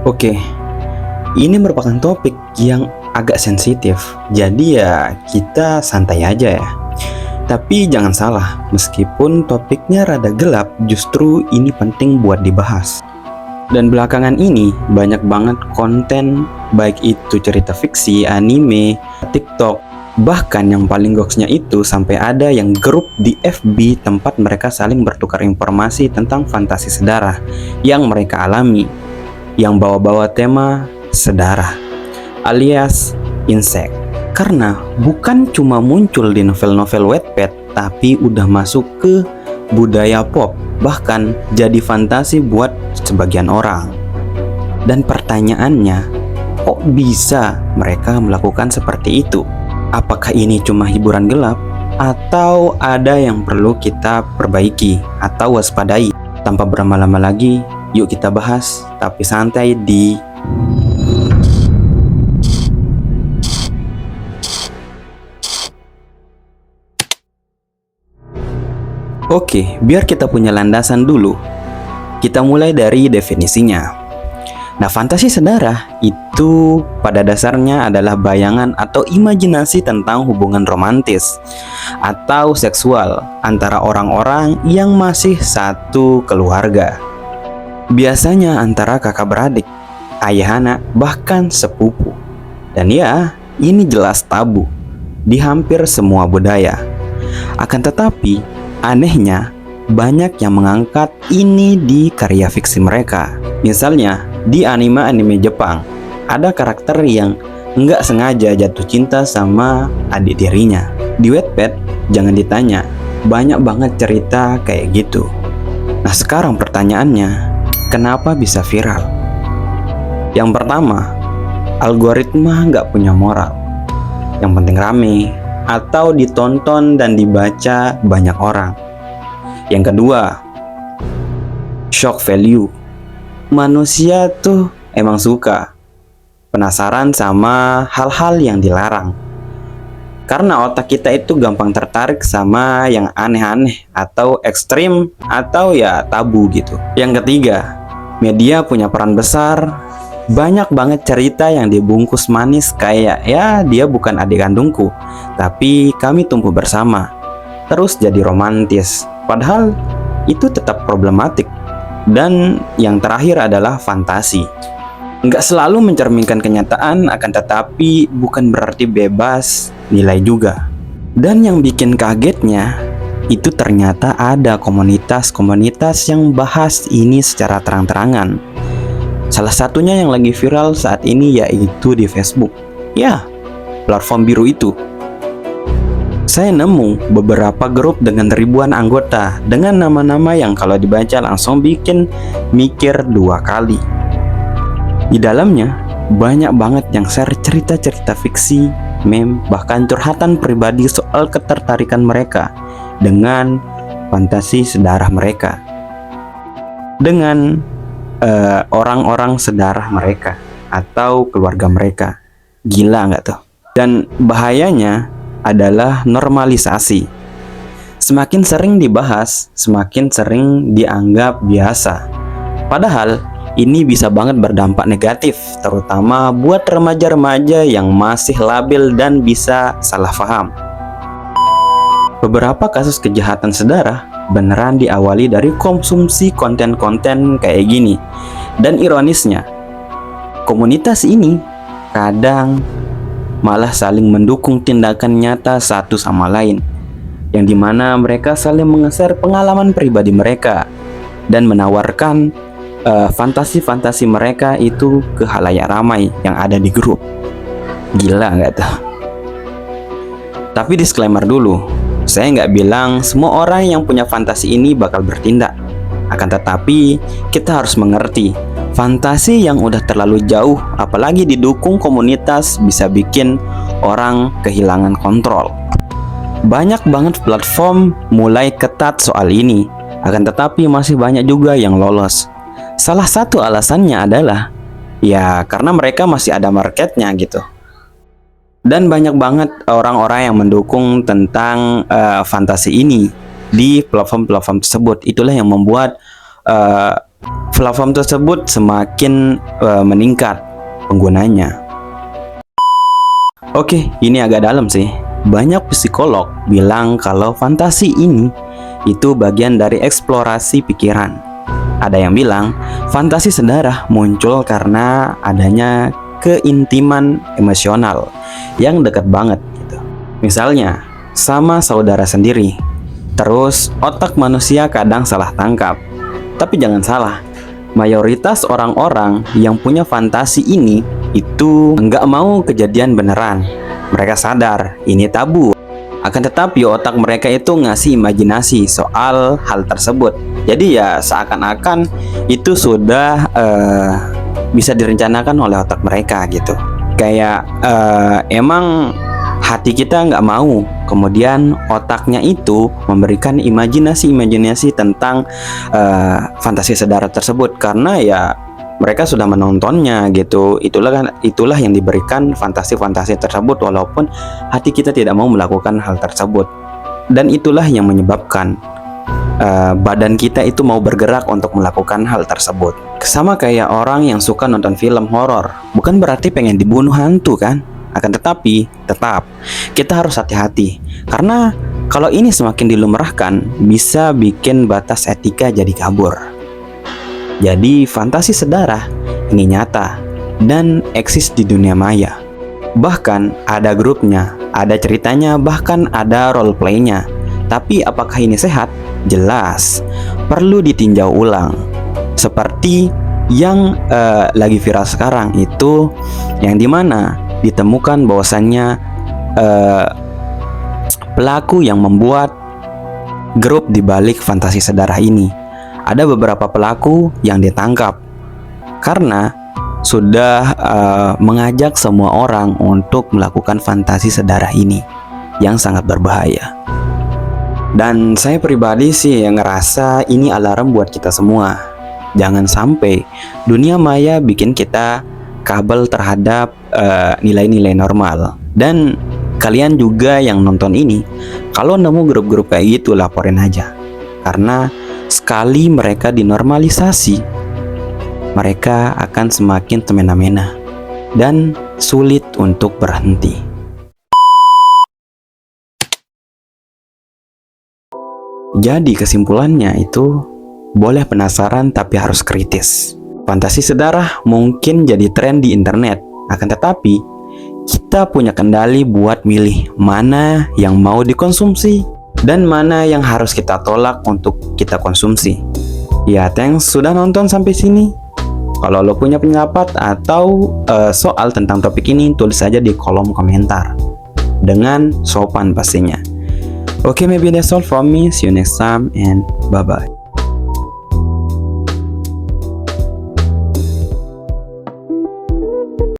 Oke, ini merupakan topik yang agak sensitif, jadi ya kita santai aja ya. Tapi jangan salah, meskipun topiknya rada gelap, justru ini penting buat dibahas. Dan belakangan ini banyak banget konten, baik itu cerita fiksi, anime, TikTok, bahkan yang paling goksnya itu sampai ada yang grup di FB tempat mereka saling bertukar informasi tentang fantasi sedarah yang mereka alami, yang bawa-bawa tema sedarah alias insek. Karena bukan cuma muncul di novel-novel Wattpad, tapi udah masuk ke budaya pop, bahkan jadi fantasi buat sebagian orang. Dan pertanyaannya, kok bisa mereka melakukan seperti itu? Apakah ini cuma hiburan gelap? Atau ada yang perlu kita perbaiki atau waspadai? Tanpa berlama-lama lagi, yuk kita bahas, tapi santai di Oke, biar kita punya landasan dulu. Kita mulai dari definisinya. Nah, fantasi sedarah itu pada dasarnya adalah bayangan atau imajinasi tentang hubungan romantis atau seksual antara orang-orang yang masih satu keluarga. Biasanya antara kakak beradik, ayah anak, bahkan sepupu. Dan ya, ini jelas tabu di hampir semua budaya. Akan tetapi, anehnya, banyak yang mengangkat ini di karya fiksi mereka. Misalnya, di anime-anime Jepang, ada karakter yang nggak sengaja jatuh cinta sama adik tirinya. Di Wattpad, jangan ditanya, banyak banget cerita kayak gitu. Nah, sekarang pertanyaannya, kenapa bisa viral? Yang pertama, algoritma nggak punya moral. Yang penting rame, atau ditonton dan dibaca banyak orang. Yang kedua, shock value. Manusia tuh emang suka penasaran sama hal-hal yang dilarang. Karena otak kita itu gampang tertarik sama yang aneh-aneh atau ekstrim atau ya tabu gitu. Yang ketiga, media punya peran besar. Banyak banget cerita yang dibungkus manis kayak ya dia bukan adik kandungku, tapi kami tumbuh bersama. Terus jadi romantis, padahal itu tetap problematik. Dan yang terakhir adalah fantasi. Nggak selalu mencerminkan kenyataan, akan tetapi bukan berarti bebas nilai juga. Dan yang bikin kagetnya, itu ternyata ada komunitas-komunitas yang bahas ini secara terang-terangan. Salah satunya yang lagi viral saat ini yaitu di Facebook. Ya, platform biru itu. Saya nemu beberapa grup dengan ribuan anggota dengan nama-nama yang kalau dibaca langsung bikin mikir dua kali. Di dalamnya banyak banget yang share cerita-cerita fiksi, meme, bahkan curhatan pribadi soal ketertarikan mereka dengan fantasi sedarah mereka. Dengan orang-orang sedarah mereka atau keluarga mereka. Gila nggak tuh? Dan bahayanya adalah normalisasi. Semakin sering dibahas, semakin sering dianggap biasa. Padahal ini bisa banget berdampak negatif, terutama buat remaja-remaja yang masih labil dan bisa salah paham. Beberapa kasus kejahatan sedarah beneran diawali dari konsumsi konten-konten kayak gini. Dan ironisnya, komunitas ini kadang malah saling mendukung tindakan nyata satu sama lain, yang dimana mereka saling menge-share pengalaman pribadi mereka dan menawarkan fantasi-fantasi mereka itu ke khalayak ramai yang ada di grup. Gila nggak tuh? Tapi disclaimer dulu, saya nggak bilang semua orang yang punya fantasi ini bakal bertindak. Akan tetapi, kita harus mengerti, fantasi yang udah terlalu jauh, apalagi didukung komunitas, bisa bikin orang kehilangan kontrol. Banyak banget platform mulai ketat soal ini, akan tetapi masih banyak juga yang lolos. Salah satu alasannya adalah, ya karena mereka masih ada marketnya gitu. Dan banyak banget orang-orang yang mendukung tentang fantasi ini di platform-platform tersebut. Itulah yang membuat platform tersebut semakin meningkat penggunanya. Oke, ini agak dalam sih. Banyak psikolog bilang kalau fantasi ini itu bagian dari eksplorasi pikiran. Ada yang bilang fantasi sedarah muncul karena adanya keintiman emosional yang dekat banget gitu. Misalnya sama saudara sendiri. Terus otak manusia kadang salah tangkap. Tapi jangan salah, mayoritas orang-orang yang punya fantasi ini itu nggak mau kejadian beneran. Mereka sadar ini tabu. Akan tetapi otak mereka itu ngasih imajinasi soal hal tersebut. Jadi ya seakan-akan itu sudah bisa direncanakan oleh otak mereka gitu. Kayak emang hati kita nggak mau, kemudian otaknya itu memberikan imajinasi tentang fantasi saudara tersebut karena ya mereka sudah menontonnya gitu. Itulah yang diberikan fantasi-fantasi tersebut walaupun hati kita tidak mau melakukan hal tersebut. Dan itulah yang menyebabkan badan kita itu mau bergerak untuk melakukan hal tersebut. Sama kayak orang yang suka nonton film horor, bukan berarti pengen dibunuh hantu kan? Akan tetapi tetap kita harus hati-hati karena kalau ini semakin dilumrahkan bisa bikin batas etika jadi kabur. Jadi fantasi sedarah ini nyata dan eksis di dunia maya. Bahkan ada grupnya, ada ceritanya, bahkan ada role playnya. Tapi apakah ini sehat? Jelas perlu ditinjau ulang. Seperti yang lagi viral sekarang itu, yang dimana ditemukan bahwasannya pelaku yang membuat grup di balik fantasi sedarah ini. Ada beberapa pelaku yang ditangkap karena sudah mengajak semua orang untuk melakukan fantasi sedarah ini yang sangat berbahaya. Dan saya pribadi sih yang ngerasa ini alarm buat kita semua. Jangan sampai dunia maya bikin kita kabel terhadap nilai-nilai normal. Dan kalian juga yang nonton ini, kalau nemu grup-grup kayak gitu laporin aja. Karena sekali mereka dinormalisasi, mereka akan semakin semena-mena dan sulit untuk berhenti. Jadi kesimpulannya itu, boleh penasaran tapi harus kritis. Fantasi sedarah mungkin jadi tren di internet, akan tetapi kita punya kendali buat milih mana yang mau dikonsumsi dan mana yang harus kita tolak untuk kita konsumsi. Ya, thanks sudah nonton sampai sini. Kalau lo punya pendapat atau soal tentang topik ini, tulis saja di kolom komentar dengan sopan pastinya. Okay, maybe that's all from me. See you next time and bye-bye.